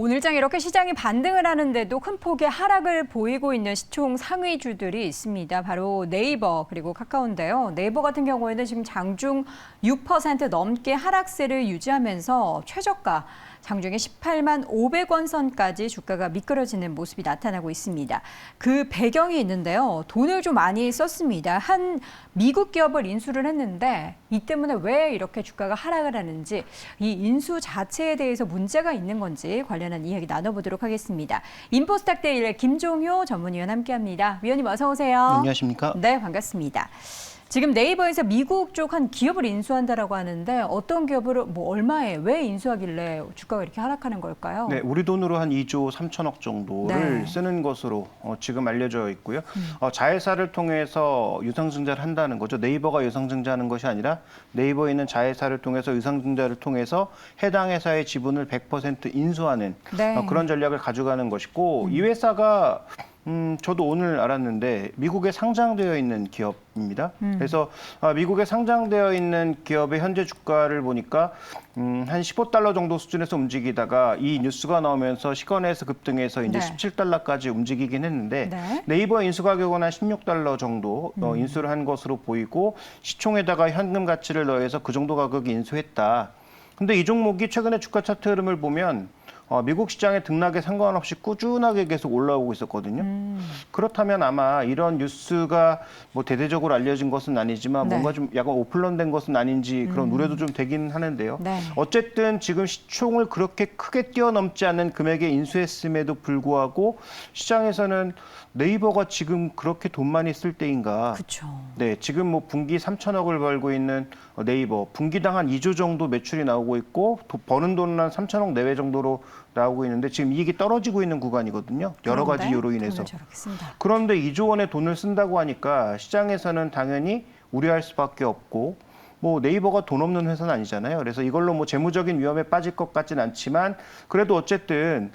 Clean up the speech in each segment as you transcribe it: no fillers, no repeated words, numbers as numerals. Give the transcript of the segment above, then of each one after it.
오늘장 이렇게 시장이 반등을 하는데도 큰 폭의 하락을 보이고 있는 시총 상위주들이 있습니다. 바로 네이버 그리고 카카오인데요. 네이버 같은 경우에는 지금 장중 6% 넘게 하락세를 유지하면서 최저가 장중에 18만 500원 선까지 주가가 미끄러지는 모습이 나타나고 있습니다. 그 배경이 있는데요. 돈을 좀 많이 썼습니다. 한 미국 기업을 인수를 했는데 이 때문에 왜 이렇게 주가가 하락을 하는지, 이 인수 자체에 대해서 문제가 있는 건지 관련한 이야기 나눠보도록 하겠습니다. 인포스탁데일의 김종효 전문위원 함께합니다. 위원님 어서 오세요. 안녕하십니까? 네, 반갑습니다. 지금 네이버에서 미국 쪽 한 기업을 인수한다라고 하는데 어떤 기업을 얼마에 왜 인수하길래 주가가 이렇게 하락하는 걸까요? 네, 우리 돈으로 한 2조 3천억 정도를 네. 쓰는 것으로 지금 알려져 있고요. 자회사를 통해서 유상증자를 한다는 거죠. 네이버가 유상증자하는 것이 아니라 네이버에 있는 자회사를 통해서 유상증자를 통해서 해당 회사의 지분을 100% 인수하는 네. 그런 전략을 가져가는 것이고, 이 회사가 저도 오늘 알았는데 미국에 상장되어 있는 기업입니다. 그래서 미국에 상장되어 있는 기업의 현재 주가를 보니까 한 15달러 정도 수준에서 움직이다가 이 뉴스가 나오면서 시간에서 급등해서 이제 네. 17달러까지 움직이긴 했는데, 네. 네이버 인수 가격은 한 16달러 정도 인수를 한 것으로 보이고, 시총에다가 현금 가치를 더해서 그 정도 가격이 인수했다. 근데 이 종목이 최근에 주가 차트 흐름을 보면 미국 시장의 등락에 상관없이 꾸준하게 계속 올라오고 있었거든요. 그렇다면 아마 이런 뉴스가 뭐 대대적으로 알려진 것은 아니지만 네. 뭔가 좀 약간 오플런된 것은 아닌지 그런 우려도 좀 되긴 하는데요. 네. 어쨌든 지금 시총을 그렇게 크게 뛰어넘지 않는 금액에 인수했음에도 불구하고 시장에서는 네이버가 지금 그렇게 돈 많이 쓸 때인가. 그렇죠. 네, 지금 뭐 분기 3천억을 벌고 있는 네이버, 분기당 한 2조 정도 매출이 나오고 있고 버는 돈은 한 3천억 내외 정도로 나오고 있는데 지금 이익이 떨어지고 있는 구간이거든요. 여러 가지 이유로 인해서. 돈을 저렇게 쓴다. 그런데 2조 원의 돈을 쓴다고 하니까 시장에서는 당연히 우려할 수밖에 없고, 뭐 네이버가 돈 없는 회사는 아니잖아요. 그래서 이걸로 뭐 재무적인 위험에 빠질 것 같진 않지만, 그래도 어쨌든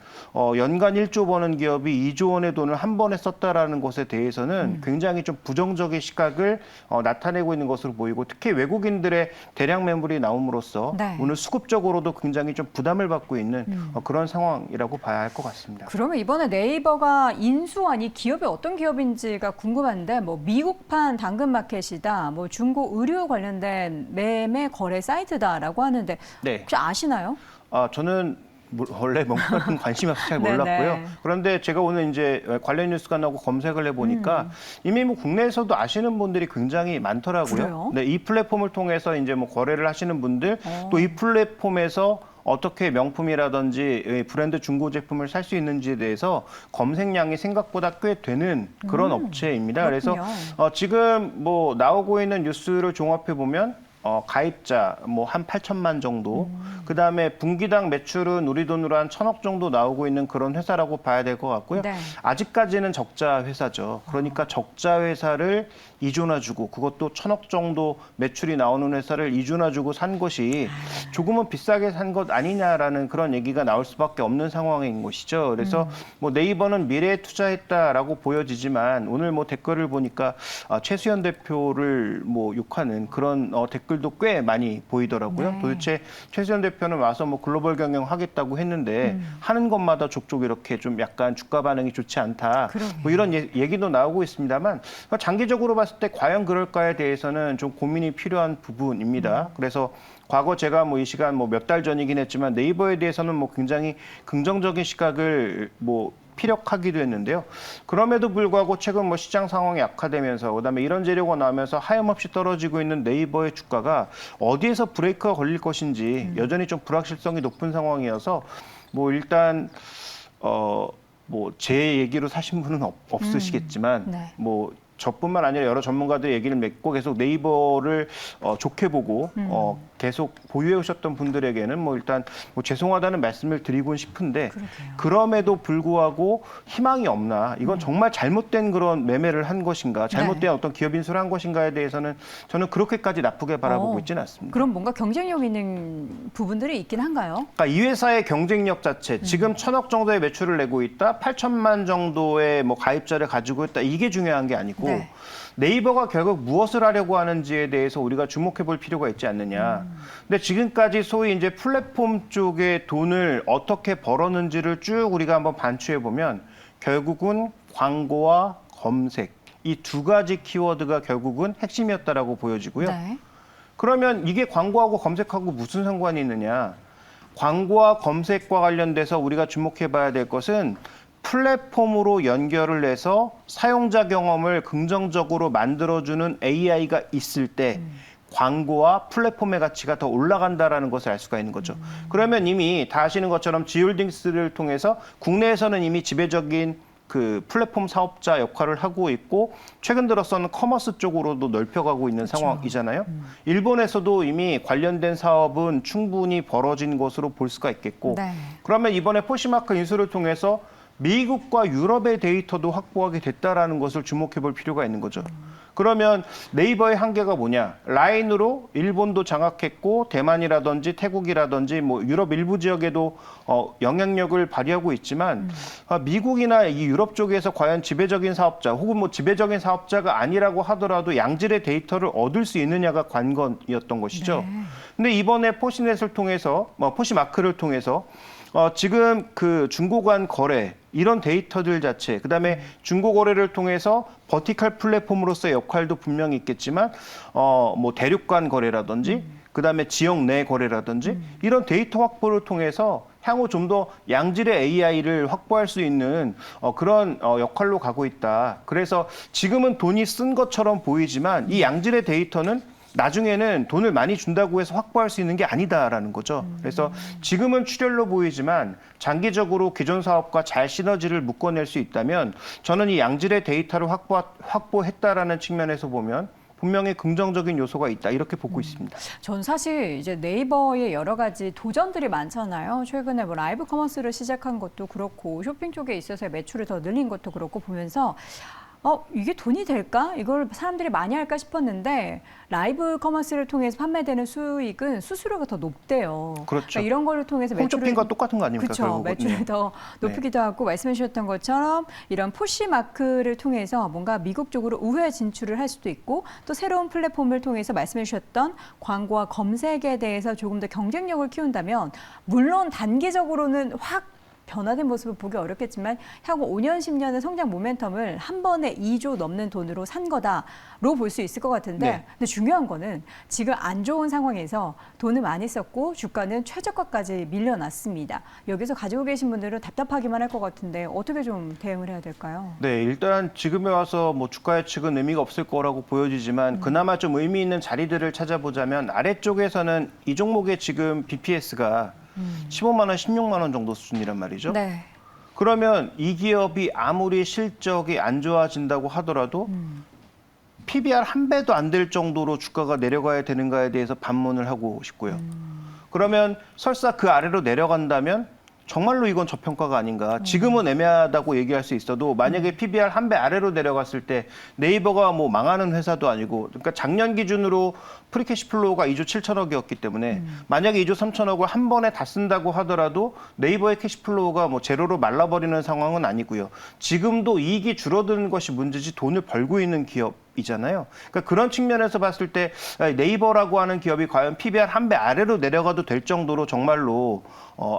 연간 1조 버는 기업이 2조 원의 돈을 한 번에 썼다라는 것에 대해서는 굉장히 좀 부정적인 시각을 나타내고 있는 것으로 보이고, 특히 외국인들의 대량 매물이 나옴으로써 네. 오늘 수급적으로도 굉장히 좀 부담을 받고 있는 그런 상황이라고 봐야 할 것 같습니다. 그러면 이번에 네이버가 인수한 이 기업이 어떤 기업인지가 궁금한데, 뭐 미국판 당근마켓이다, 뭐 중고 의류 관련된 매매 거래 사이트다라고 하는데 네. 혹시 아시나요? 저는 원래 명품 같은 관심이 없어서 잘 몰랐고요. 네네. 그런데 제가 오늘 이제 관련 뉴스가 나오고 검색을 해보니까 이미 뭐 국내에서도 아시는 분들이 굉장히 많더라고요. 그래요? 네, 이 플랫폼을 통해서 이제 뭐 거래를 하시는 분들, 또 이 플랫폼에서 어떻게 명품이라든지 브랜드 중고 제품을 살 수 있는지에 대해서 검색량이 생각보다 꽤 되는 그런 업체입니다. 그렇군요. 그래서 지금 뭐 나오고 있는 뉴스를 종합해 보면 가입자 뭐 한 8천만 정도, 그다음에 분기당 매출은 우리 돈으로 한 1,000억 정도 나오고 있는 그런 회사라고 봐야 될 것 같고요. 네. 아직까지는 적자 회사죠. 그러니까 적자 회사를 이조나 주고, 그것도 1,000억 정도 매출이 나오는 회사를 이조나 주고 산 것이 조금은 비싸게 산 것 아니냐라는 그런 얘기가 나올 수밖에 없는 상황인 것이죠. 그래서 뭐 네이버는 미래에 투자했다라고 보여지지만, 오늘 뭐 댓글을 보니까 최수현 대표를 뭐 욕하는 그런 댓글도 꽤 많이 보이더라고요. 네. 도대체 최수현 대표는 와서 뭐 글로벌 경영 하겠다고 했는데 하는 것마다 족족 이렇게 좀 약간 주가 반응이 좋지 않다. 그러네요. 뭐 이런 얘기도 나오고 있습니다만, 장기적으로 봤을 때 과연 그럴까에 대해서는 좀 고민이 필요한 부분입니다. 그래서 과거 제가 뭐 이 시간 뭐 몇 달 전이긴 했지만 네이버에 대해서는 뭐 굉장히 긍정적인 시각을 뭐 피력하기도 했는데요. 그럼에도 불구하고 최근 뭐 시장 상황이 악화되면서, 그다음에 이런 재료가 나오면서 하염없이 떨어지고 있는 네이버의 주가가 어디에서 브레이크가 걸릴 것인지 여전히 좀 불확실성이 높은 상황이어서, 뭐 일단 뭐 제 얘기로 사신 분은 없으시겠지만 네. 뭐 저뿐만 아니라 여러 전문가들의 얘기를 맺고 계속 네이버를 좋게 보고 계속 보유해 오셨던 분들에게는 뭐 일단 뭐 죄송하다는 말씀을 드리고 싶은데, 그러게요. 그럼에도 불구하고 희망이 없나, 이건 정말 잘못된 그런 매매를 한 것인가, 잘못된 네. 어떤 기업 인수를 한 것인가에 대해서는 저는 그렇게까지 나쁘게 바라보고 있지는 않습니다. 그럼 뭔가 경쟁력 있는 부분들이 있긴 한가요? 그러니까 이 회사의 경쟁력 자체, 지금 1,000억 정도의 매출을 내고 있다, 8천만 정도의 뭐 가입자를 가지고 있다, 이게 중요한 게 아니고 네. 네이버가 결국 무엇을 하려고 하는지에 대해서 우리가 주목해 볼 필요가 있지 않느냐. 근데 지금까지 소위 이제 플랫폼 쪽에 돈을 어떻게 벌었는지를 쭉 우리가 한번 반추해 보면 결국은 광고와 검색 이 두 가지 키워드가 결국은 핵심이었다라고 보여지고요. 네. 그러면 이게 광고하고 검색하고 무슨 상관이 있느냐? 광고와 검색과 관련돼서 우리가 주목해 봐야 될 것은 플랫폼으로 연결을 해서 사용자 경험을 긍정적으로 만들어주는 AI가 있을 때 광고와 플랫폼의 가치가 더 올라간다라는 것을 알 수가 있는 거죠. 그러면 이미 다 아시는 것처럼 지홀딩스를 통해서 국내에서는 이미 지배적인 그 플랫폼 사업자 역할을 하고 있고 최근 들어서는 커머스 쪽으로도 넓혀가고 있는 그렇죠. 상황이잖아요. 일본에서도 이미 관련된 사업은 충분히 벌어진 것으로 볼 수가 있겠고 네. 그러면 이번에 포시마크 인수를 통해서 미국과 유럽의 데이터도 확보하게 됐다라는 것을 주목해 볼 필요가 있는 거죠. 그러면 네이버의 한계가 뭐냐? 라인으로 일본도 장악했고 대만이라든지 태국이라든지 뭐 유럽 일부 지역에도 영향력을 발휘하고 있지만 미국이나 이 유럽 쪽에서 과연 지배적인 사업자 혹은 뭐 지배적인 사업자가 아니라고 하더라도 양질의 데이터를 얻을 수 있느냐가 관건이었던 것이죠. 네. 근데 이번에 포시넷을 통해서 포시마크를 통해서 지금 그 중고간 거래 이런 데이터들 자체 그다음에 중고 거래를 통해서 버티컬 플랫폼으로서의 역할도 분명히 있겠지만 뭐 대륙간 거래라든지 그다음에 지역 내 거래라든지 이런 데이터 확보를 통해서 향후 좀 더 양질의 AI를 확보할 수 있는 그런 역할로 가고 있다. 그래서 지금은 돈이 쓴 것처럼 보이지만 이 양질의 데이터는 나중에는 돈을 많이 준다고 해서 확보할 수 있는 게 아니다라는 거죠. 그래서 지금은 출혈로 보이지만 장기적으로 기존 사업과 잘 시너지를 묶어낼 수 있다면 저는 이 양질의 데이터를 확보했다라는 측면에서 보면 분명히 긍정적인 요소가 있다 이렇게 보고 있습니다. 전 사실 이제 네이버에 여러 가지 도전들이 많잖아요. 최근에 뭐 라이브 커머스를 시작한 것도 그렇고 쇼핑 쪽에 있어서 매출을 더 늘린 것도 그렇고 보면서 이게 돈이 될까? 이걸 사람들이 많이 할까 싶었는데 라이브 커머스를 통해서 판매되는 수익은 수수료가 더 높대요. 그렇죠. 그러니까 이런 거를 통해서 홈쇼핑과 똑같은 거 아닙니까? 그렇죠. 결국은. 매출을 네. 더 높이기도 하고 말씀해 주셨던 것처럼 이런 포시마크를 통해서 뭔가 미국 쪽으로 우회 진출을 할 수도 있고 또 새로운 플랫폼을 통해서 말씀해 주셨던 광고와 검색에 대해서 조금 더 경쟁력을 키운다면 물론 단기적으로는 확 변화된 모습을 보기 어렵겠지만 향후 5년, 10년의 성장 모멘텀을 한 번에 2조 넘는 돈으로 산 거다로 볼 수 있을 것 같은데 네. 근데 중요한 거는 지금 안 좋은 상황에서 돈을 많이 썼고 주가는 최저가까지 밀려났습니다. 여기서 가지고 계신 분들은 답답하기만 할 것 같은데 어떻게 좀 대응을 해야 될까요? 네, 일단 지금에 와서 뭐 주가 예측은 의미가 없을 거라고 보여지지만 그나마 좀 의미 있는 자리들을 찾아보자면 아래쪽에서는 이 종목의 지금 BPS가 15만 원, 16만 원 정도 수준이란 말이죠. 네. 그러면 이 기업이 아무리 실적이 안 좋아진다고 하더라도 PBR 한 배도 안 될 정도로 주가가 내려가야 되는가에 대해서 반문을 하고 싶고요. 그러면 설사 그 아래로 내려간다면 정말로 이건 저평가가 아닌가. 지금은 애매하다고 얘기할 수 있어도 만약에 PBR 한 배 아래로 내려갔을 때 네이버가 뭐 망하는 회사도 아니고 그러니까 작년 기준으로 프리캐시 플로우가 2조 7천억이었기 때문에 만약에 2조 3천억을 한 번에 다 쓴다고 하더라도 네이버의 캐시 플로우가 뭐 제로로 말라버리는 상황은 아니고요. 지금도 이익이 줄어드는 것이 문제지 돈을 벌고 있는 기업이잖아요. 그러니까 그런 측면에서 봤을 때 네이버라고 하는 기업이 과연 PBR 한 배 아래로 내려가도 될 정도로 정말로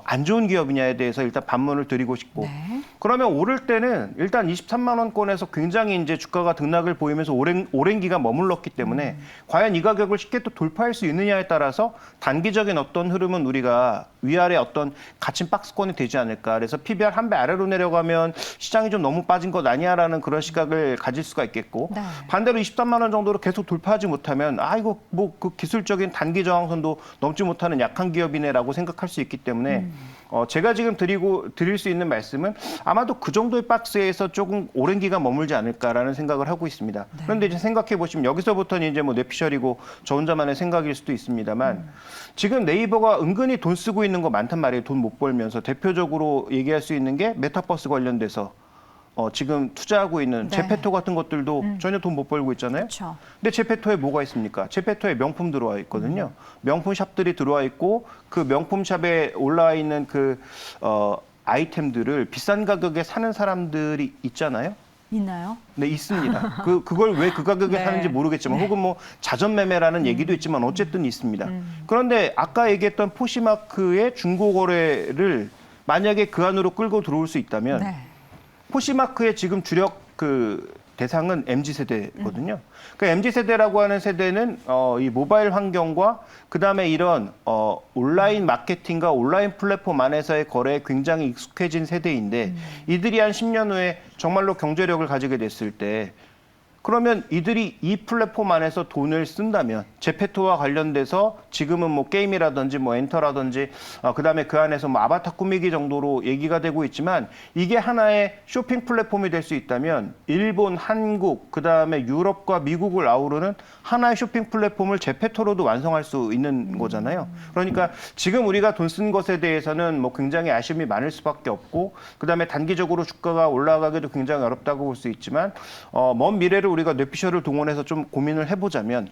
안 좋은 기업이냐에 대해서 일단 반문을 드리고 싶고 네. 그러면 오를 때는 일단 23만 원권에서 굉장히 이제 주가가 등락을 보이면서 오랜 기간 머물렀기 때문에 과연 이 가격을 쉽게 또 돌파할 수 있느냐에 따라서 단기적인 어떤 흐름은 우리가 위아래 어떤 갇힌 박스권이 되지 않을까. 그래서 PBR 한 배 아래로 내려가면 시장이 좀 너무 빠진 것 아니야라는 그런 시각을 가질 수가 있겠고 네. 반대로 23만 원 정도로 계속 돌파하지 못하면 이거 뭐 그 기술적인 단기 저항선도 넘지 못하는 약한 기업이네라고 생각할 수 있기 때문에 제가 지금 드릴 수 있는 말씀은 아마도 그 정도의 박스에서 조금 오랜 기간 머물지 않을까라는 생각을 하고 있습니다. 네. 그런데 이제 생각해 보시면 여기서부터는 이제 뭐 뇌피셜이고 저 혼자만의 생각일 수도 있습니다만 지금 네이버가 은근히 돈 쓰고 있는 거 많단 말이에요. 돈 못 벌면서 대표적으로 얘기할 수 있는 게 메타버스 관련돼서 지금 투자하고 있는 네. 제페토 같은 것들도 전혀 돈 못 벌고 있잖아요. 그렇죠. 근데 제페토에 뭐가 있습니까? 제페토에 명품 들어와 있거든요. 명품 샵들이 들어와 있고 그 명품 샵에 올라와 있는 그 아이템들을 비싼 가격에 사는 사람들이 있잖아요. 있나요? 네, 있습니다. 그걸 왜 그 가격에 네. 사는지 모르겠지만 혹은 뭐 자전 매매라는 얘기도 있지만 어쨌든 있습니다. 그런데 아까 얘기했던 포시마크의 중고 거래를 만약에 그 안으로 끌고 들어올 수 있다면 네. 포시마크의 지금 주력 그 대상은 MZ 세대거든요. 그러니까 MZ 세대라고 하는 세대는 이 모바일 환경과 그다음에 이런 온라인 마케팅과 온라인 플랫폼 안에서의 거래에 굉장히 익숙해진 세대인데 이들이 한 10년 후에 정말로 경제력을 가지게 됐을 때 그러면 이들이 이 플랫폼 안에서 돈을 쓴다면 제페토와 관련돼서 지금은 뭐 게임이라든지 뭐 엔터라든지 그다음에 그 안에서 뭐 아바타 꾸미기 정도로 얘기가 되고 있지만 이게 하나의 쇼핑 플랫폼이 될 수 있다면 일본, 한국, 그다음에 유럽과 미국을 아우르는 하나의 쇼핑 플랫폼을 제페토로도 완성할 수 있는 거잖아요. 그러니까 지금 우리가 돈 쓴 것에 대해서는 뭐 굉장히 아쉬움이 많을 수밖에 없고 그다음에 단기적으로 주가가 올라가기도 굉장히 어렵다고 볼 수 있지만 먼 미래를 우리가 뇌피셜을 동원해서 좀 고민을 해보자면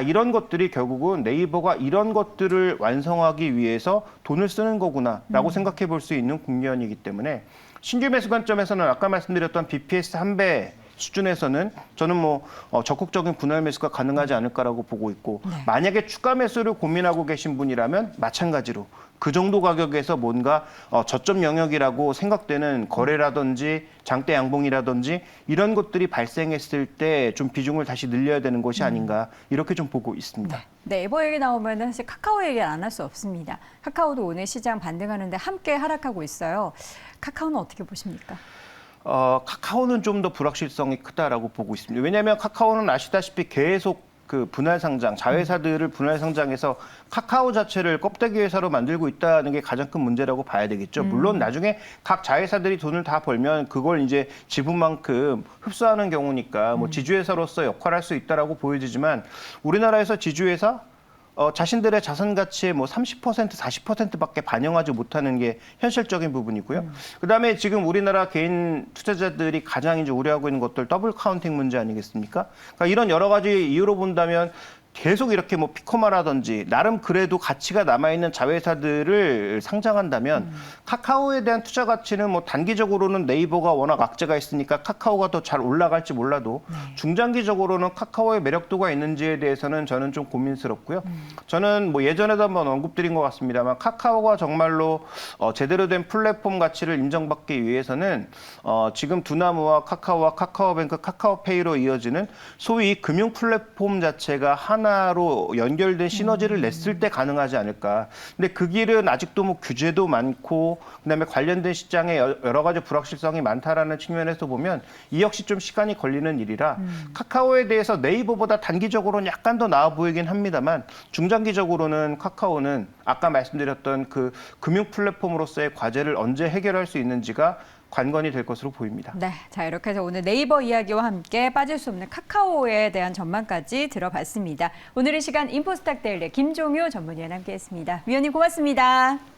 이런 것들이 결국은 네이버가 이런 것들을 완성하기 위해서 돈을 쓰는 거구나라고 생각해 볼 수 있는 국면이기 때문에 신규 매수 관점에서는 아까 말씀드렸던 BPS 한 배 수준에서는 저는 뭐 적극적인 분할 매수가 가능하지 않을까라고 보고 있고 만약에 추가 매수를 고민하고 계신 분이라면 마찬가지로 그 정도 가격에서 뭔가 저점 영역이라고 생각되는 거래라든지 장대 양봉이라든지 이런 것들이 발생했을 때 좀 비중을 다시 늘려야 되는 것이 아닌가 이렇게 좀 보고 있습니다. 네이버 얘기 나오면 사실 카카오 얘기 안 할 수 없습니다. 카카오도 오늘 시장 반등하는데 함께 하락하고 있어요. 카카오는 어떻게 보십니까? 카카오는 좀 더 불확실성이 크다라고 보고 있습니다. 왜냐하면 카카오는 아시다시피 계속 그 분할 상장, 자회사들을 분할 상장해서 카카오 자체를 껍데기 회사로 만들고 있다는 게 가장 큰 문제라고 봐야 되겠죠. 물론 나중에 각 자회사들이 돈을 다 벌면 그걸 이제 지분만큼 흡수하는 경우니까 뭐 지주회사로서 역할할 수 있다라고 보여지지만 우리나라에서 지주회사 자신들의 자산 가치의 뭐 30%, 40%밖에 반영하지 못하는 게 현실적인 부분이고요. 그다음에 지금 우리나라 개인 투자자들이 가장 이제 우려하고 있는 것들 더블 카운팅 문제 아니겠습니까? 그러니까 이런 여러 가지 이유로 본다면 계속 이렇게 뭐 피코마라든지 나름 그래도 가치가 남아있는 자회사들을 상장한다면 카카오에 대한 투자 가치는 뭐 단기적으로는 네이버가 워낙 악재가 있으니까 카카오가 더 잘 올라갈지 몰라도 중장기적으로는 카카오의 매력도가 있는지에 대해서는 저는 좀 고민스럽고요. 저는 뭐 예전에도 한번 언급드린 것 같습니다만 카카오가 정말로 제대로 된 플랫폼 가치를 인정받기 위해서는 지금 두나무와 카카오와 카카오뱅크, 카카오페이로 이어지는 소위 금융 플랫폼 자체가 하나로 연결된 시너지를 냈을 때 가능하지 않을까. 근데 그 길은 아직도 뭐 규제도 많고 그다음에 관련된 시장에 여러 가지 불확실성이 많다라는 측면에서 보면 이 역시 좀 시간이 걸리는 일이라 카카오에 대해서 네이버보다 단기적으로는 약간 더 나아 보이긴 합니다만 중장기적으로는 카카오는 아까 말씀드렸던 그 금융 플랫폼으로서의 과제를 언제 해결할 수 있는지가 관건이 될 것으로 보입니다. 네, 자 이렇게 해서 오늘 네이버 이야기와 함께 빠질 수 없는 카카오에 대한 전망까지 들어봤습니다. 오늘 이 시간 인포스탁 데일리 김종효 전문위원 함께했습니다. 위원님 고맙습니다.